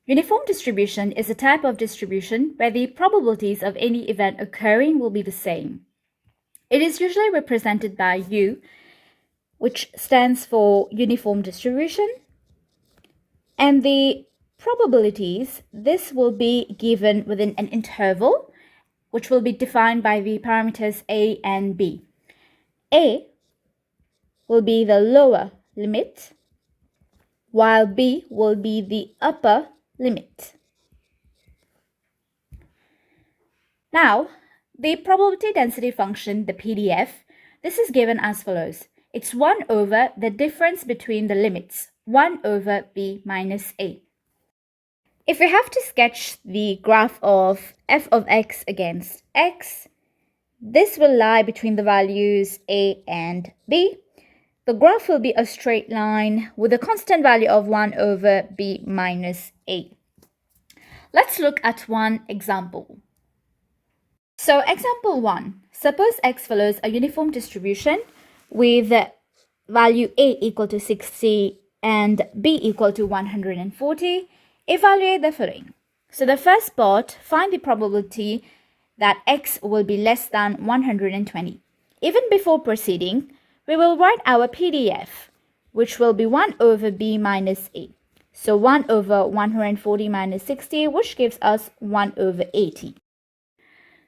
Uniform distribution is a type of distribution where the probabilities of any event occurring will be the same. It is usually represented by U, which stands for uniform distribution, and the probabilities, this will be given within an interval, which will be defined by the parameters A and B. A will be the lower limit, while B will be the upper limit. Now, the probability density function, the PDF, this is given as follows. It's 1 over the difference between the limits, 1 over B minus A. If we have to sketch the graph of f of x against x, this will lie between the values A and B. The graph will be a straight line with a constant value of 1 over B minus A. Let's look at one example. So example 1, suppose x follows a uniform distribution with value A equal to 60 and B equal to 140. Evaluate the following. So the first part, find the probability that x will be less than 120. Even before proceeding, we will write our PDF, which will be 1 over B minus A. So 1 over 140 minus 60, which gives us 1 over 80.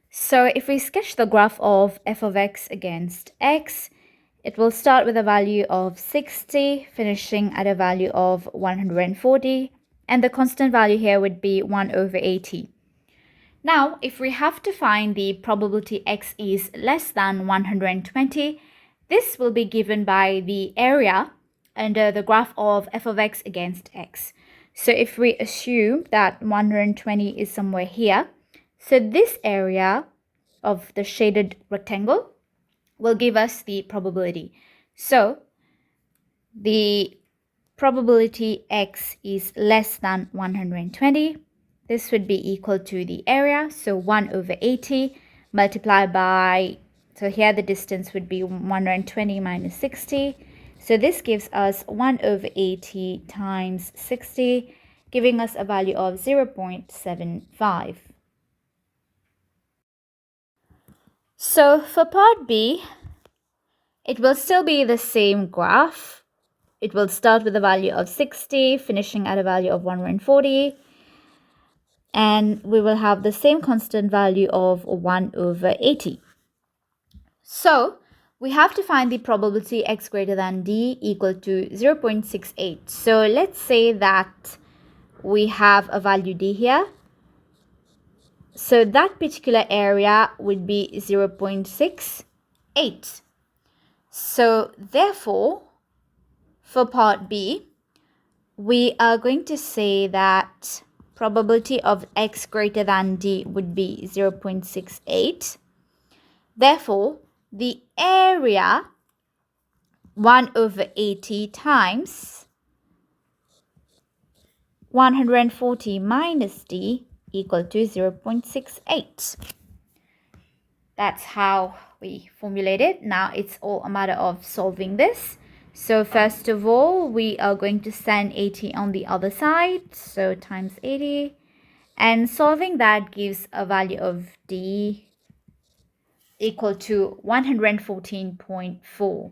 So if we sketch the graph of f of x against x, it will start with a value of 60, finishing at a value of 140, and the constant value here would be 1 over 80. Now, if we have to find the probability x is less than 120, this will be given by the area under the graph of f of x against x. So if we assume that 120 is somewhere here, so this area of the shaded rectangle will give us the probability. So the probability x is less than 120. This would be equal to the area, so 1 over 80 multiplied by, so here the distance would be 120 minus 60. So this gives us 1 over 80 times 60, giving us a value of 0.75. So for part B, it will still be the same graph. It will start with a value of 60, finishing at a value of 140. And we will have the same constant value of 1 over 80. So we have to find the probability x greater than d equal to 0.68. So let's say that we have a value d here. So that particular area would be 0.68. So therefore, for part B, we are going to say that probability of x greater than d would be 0.68. Therefore, the area 1 over 80 times 140 minus d equal to 0.68. That's how we formulate it. Now it's all a matter of solving this. So first of all, we are going to send 80 on the other side, so times 80, and solving that gives a value of d equal to 114.4,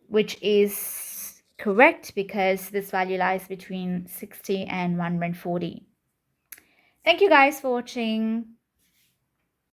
which is correct because this value lies between 60 and 140. Thank you guys for watching.